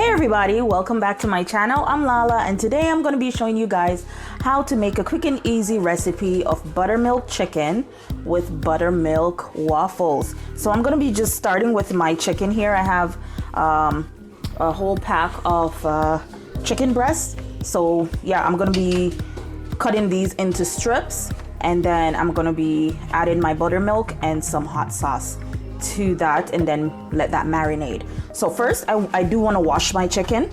Hey everybody, welcome back to my channel. I'm Lala and today I'm going to be showing you guys how to make a quick and easy recipe of buttermilk chicken with buttermilk waffles. So I'm going to be just starting with my chicken here. I have a whole pack of chicken breasts. So yeah, I'm going to be cutting these into strips and then I'm going to be adding my buttermilk and some hot sauce to that and then let that marinate. So first I do want to wash my chicken.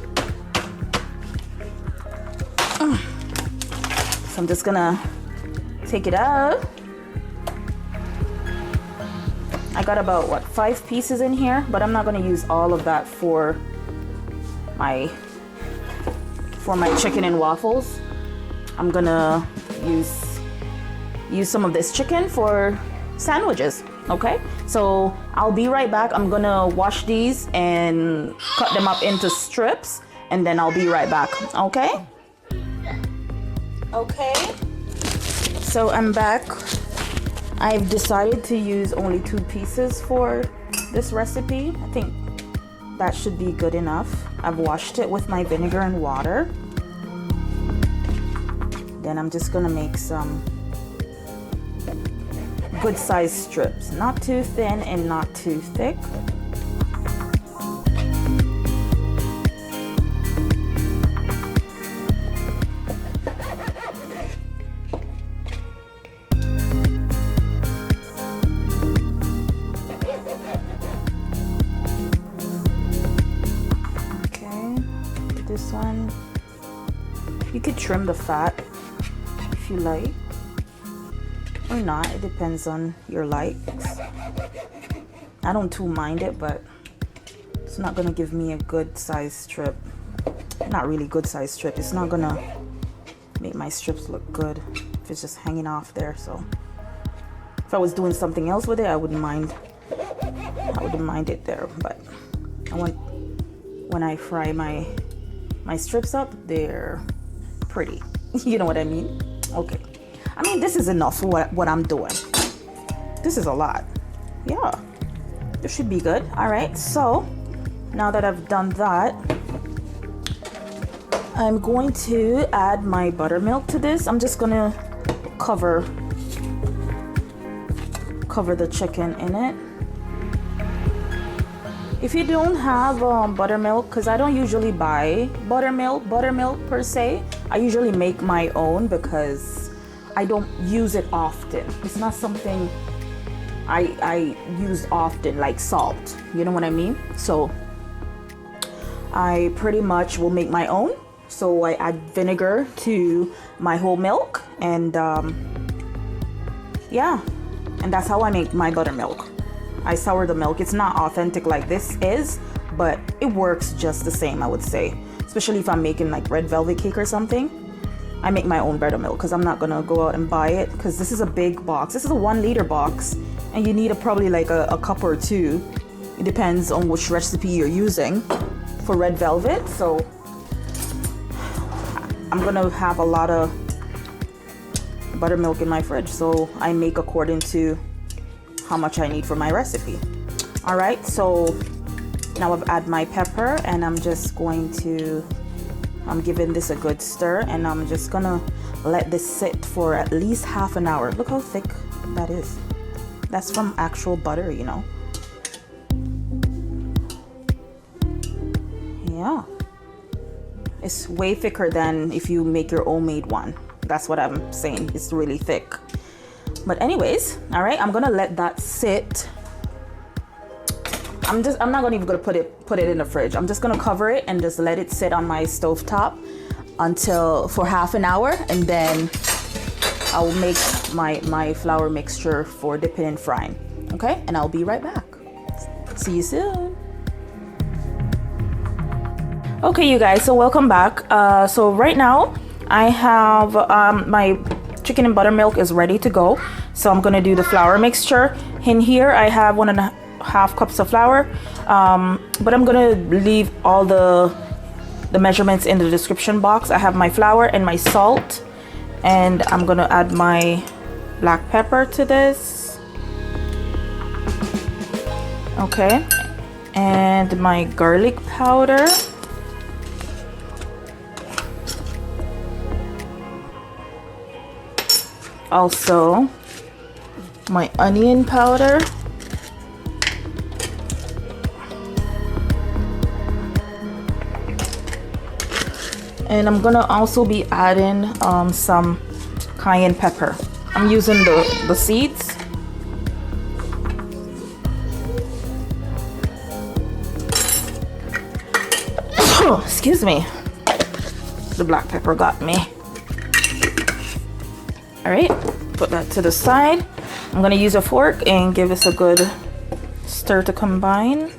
So I'm just gonna take it out. I got about 5 pieces in here, but I'm not gonna use all of that for my chicken and waffles. I'm gonna use some of this chicken for sandwiches. Okay, so I'll be right back. I'm gonna wash these and cut them up into strips and then I'll be right back. Okay, so I'm back. I've decided to use only 2 pieces for this recipe. I think that should be good enough. I've washed it with my vinegar and water. Then I'm just gonna make some good size strips, not too thin and not too thick. Okay, this one, you could trim the fat if you like. Or not, it depends on your likes. I don't too mind it, but it's not gonna give me a good size strip. Not really good size strip. It's not gonna make my strips look good if it's just hanging off there. So if I was doing something else with it, I wouldn't mind it there. But I want, when I fry my strips up, they're pretty. You know what I mean? Okay. I mean, this is enough for what I'm doing. This is a lot. Yeah, this should be good. All right, so now that I've done that, I'm going to add my buttermilk to this. I'm just gonna cover the chicken in it. If you don't have buttermilk, because I don't usually buy buttermilk per se, I usually make my own because I don't use it often. It's not something I use often, like salt. You know what I mean? So I pretty much will make my own. So I add vinegar to my whole milk and yeah, and that's how I make my buttermilk. I sour the milk. It's not authentic like this is, but it works just the same, I would say. Especially if I'm making like red velvet cake or something. I make my own buttermilk because I'm not gonna go out and buy it because this is a big box. This is a 1 liter box and you need probably like a cup or 2. It depends on which recipe you're using for red velvet. So I'm gonna have a lot of buttermilk in my fridge. So I make according to how much I need for my recipe. All right, so now I've added my pepper and I'm just going to I'm giving this a good stir and I'm just gonna let this sit for at least half an hour. Look how thick that is. That's from actual butter, you know. Yeah. It's way thicker than if you make your homemade one. That's what I'm saying. It's really thick. But anyways, all right, I'm gonna let that sit. I'm not even gonna put it in the fridge. I'm just gonna cover it and just let it sit on my stove top for half an hour, and then I'll make my flour mixture for dipping and frying. Okay, and I'll be right back. See you soon. Okay, you guys, so welcome back. So right now I have my chicken and buttermilk is ready to go. So I'm gonna do the flour mixture. In here I have 1.5 cups of flour, but I'm gonna leave all the measurements in the description box. I have my flour and my salt, and I'm gonna add my black pepper to this. Okay, and my garlic powder. Also my onion powder. And I'm gonna also be adding some cayenne pepper. I'm using the seeds. Excuse me. The black pepper got me. All right, put that to the side. I'm gonna use a fork and give this a good stir to combine.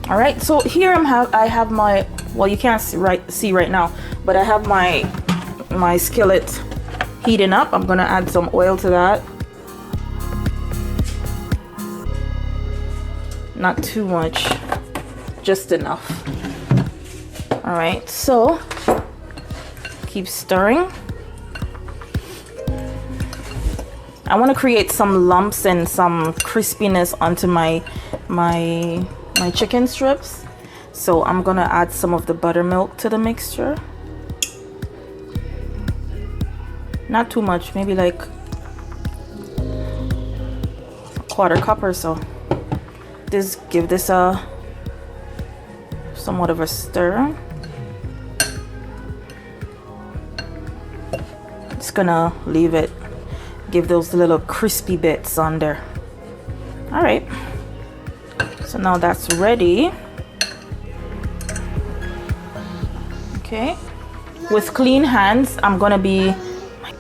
All right, so here I have my, well, you can't see right now, but I have my skillet heating up. I'm gonna add some oil to that. Not too much, just enough. All right, so keep stirring. I want to create some lumps and some crispiness onto my chicken strips, so I'm gonna add some of the buttermilk to the mixture. Not too much, maybe like a quarter cup or so. Just give this a somewhat of a stir. Just gonna leave it, give those little crispy bits on there. All right, so now that's ready. Okay, with clean hands I'm gonna be,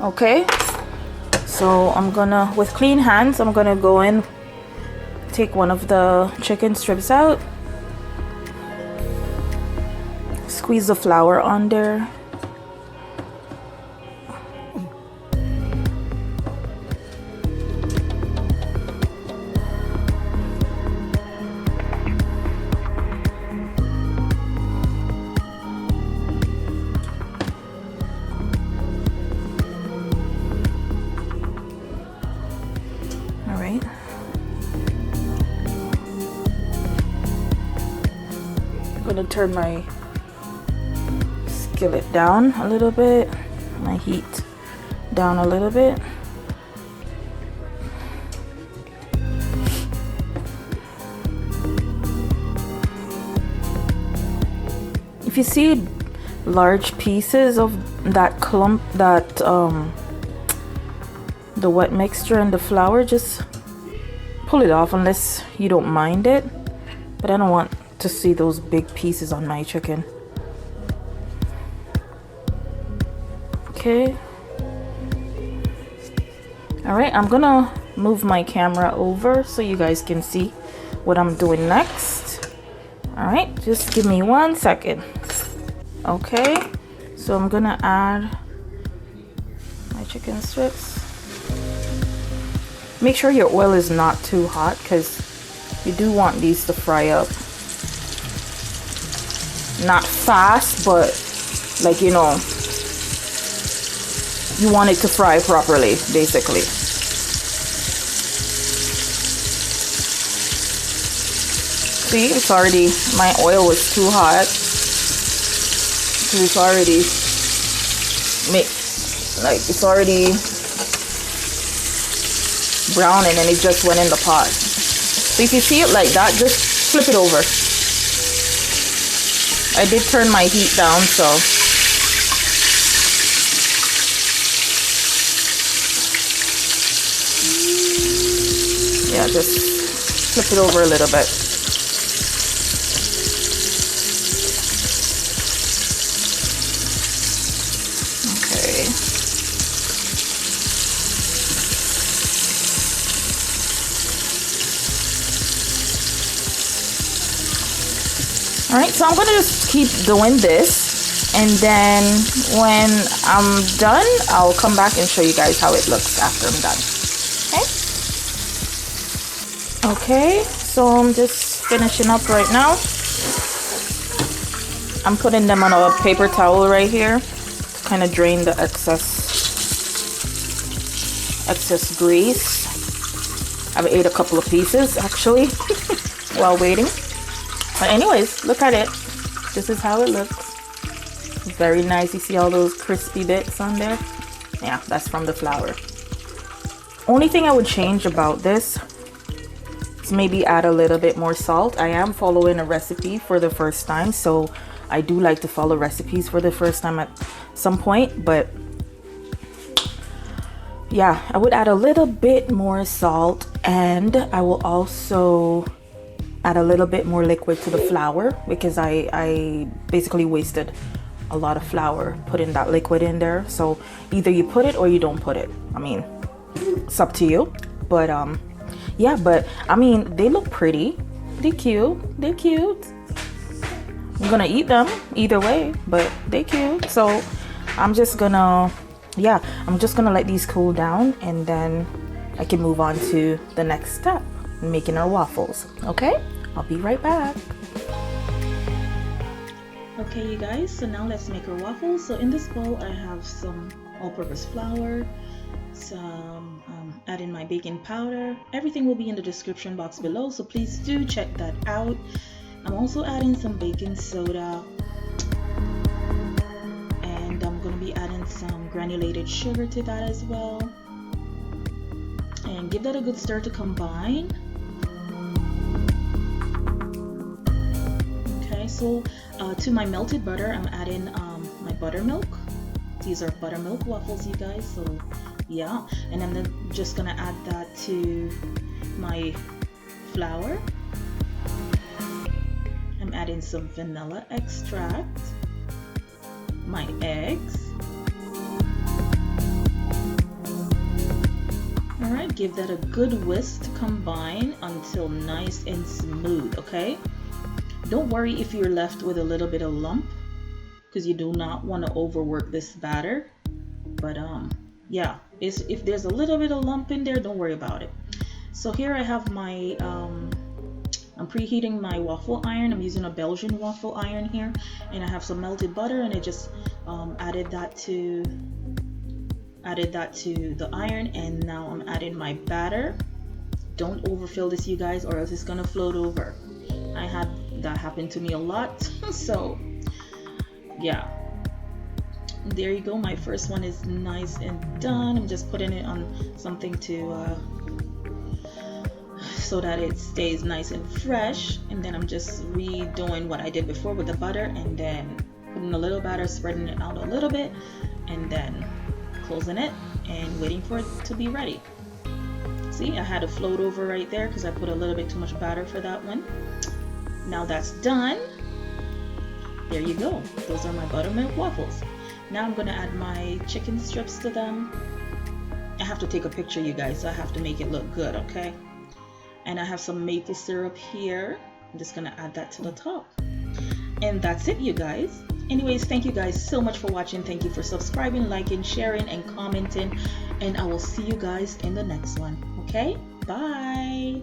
okay, so with clean hands I'm gonna go in, take one of the chicken strips out, squeeze the flour on there. I'm gonna turn my skillet down a little bit, my heat down a little bit. If you see large pieces of that clump, that the wet mixture and the flour, just pull it off unless you don't mind it, but I don't want to see those big pieces on my chicken. Okay, all right, I'm gonna move my camera over so you guys can see what I'm doing next. All right, just give me 1 second. Okay, so I'm gonna add my chicken strips. Make sure your oil is not too hot because you do want these to fry up. Not fast, but like, you know, you want it to fry properly, basically. See, it's already, my oil was too hot. So it's already, it's already browning and it just went in the pot. So if you see it like that, just flip it over. I did turn my heat down, so yeah, just flip it over a little bit. Okay. All right, so I'm gonna just keep doing this, and then when I'm done, I'll come back and show you guys how it looks after I'm done. Okay, so I'm just finishing up right now. I'm putting them on a paper towel right here to kind of drain the excess grease. I've ate a couple of pieces actually while waiting. But anyways, look at it. This is how it looks. Very nice. You see all those crispy bits on there? Yeah, that's from the flour. Only thing I would change about this is maybe add a little bit more salt. I am following a recipe for the first time, so I do like to follow recipes for the first time at some point, but yeah, I would add a little bit more salt, and I will also add a little bit more liquid to the flour because I basically wasted a lot of flour putting that liquid in there. So either you put it or you don't put it. I mean, it's up to you. But yeah, but I mean, they look pretty. They're cute. They're cute. I'm gonna eat them either way, but they're cute. So I'm just gonna, yeah, I'm just gonna let these cool down, and then I can move on to the next step, making our waffles. Okay, I'll be right back. Okay, you guys, so now let's make our waffles. So in this bowl I have some all-purpose flour, some add in my baking powder. Everything will be in the description box below, so please do check that out. I'm also adding some baking soda, and I'm going to be adding some granulated sugar to that as well, and give that a good stir to combine. Okay, so to my melted butter, I'm adding my buttermilk. These are buttermilk waffles, you guys, so yeah. And I'm then just gonna add that to my flour. I'm adding some vanilla extract, my eggs. Alright, give that a good whisk to combine until nice and smooth, okay? Don't worry if you're left with a little bit of lump, because you do not want to overwork this batter. But yeah, if there's a little bit of lump in there, don't worry about it. So here I have my I'm preheating my waffle iron. I'm using a Belgian waffle iron here, and I have some melted butter, and I just added that to the iron, and now I'm adding my batter. Don't overfill this, you guys, or else it's gonna float over. I had that happen to me a lot. So yeah, there you go. My first one is nice and done. I'm just putting it on something to so that it stays nice and fresh, and then I'm just redoing what I did before with the butter, and then putting a little batter, spreading it out a little bit, and then closing it and waiting for it to be ready. See, I had a float over right there because I put a little bit too much batter for that one. Now that's done. There you go. Those are my buttermilk waffles. Now I'm gonna add my chicken strips to them. I have to take a picture, you guys, so I have to make it look good, okay? And I have some maple syrup here. I'm just gonna add that to the top. And that's it, you guys. Anyways, thank you guys so much for watching. Thank you for subscribing, liking, sharing, and commenting. And I will see you guys in the next one. Okay? Bye.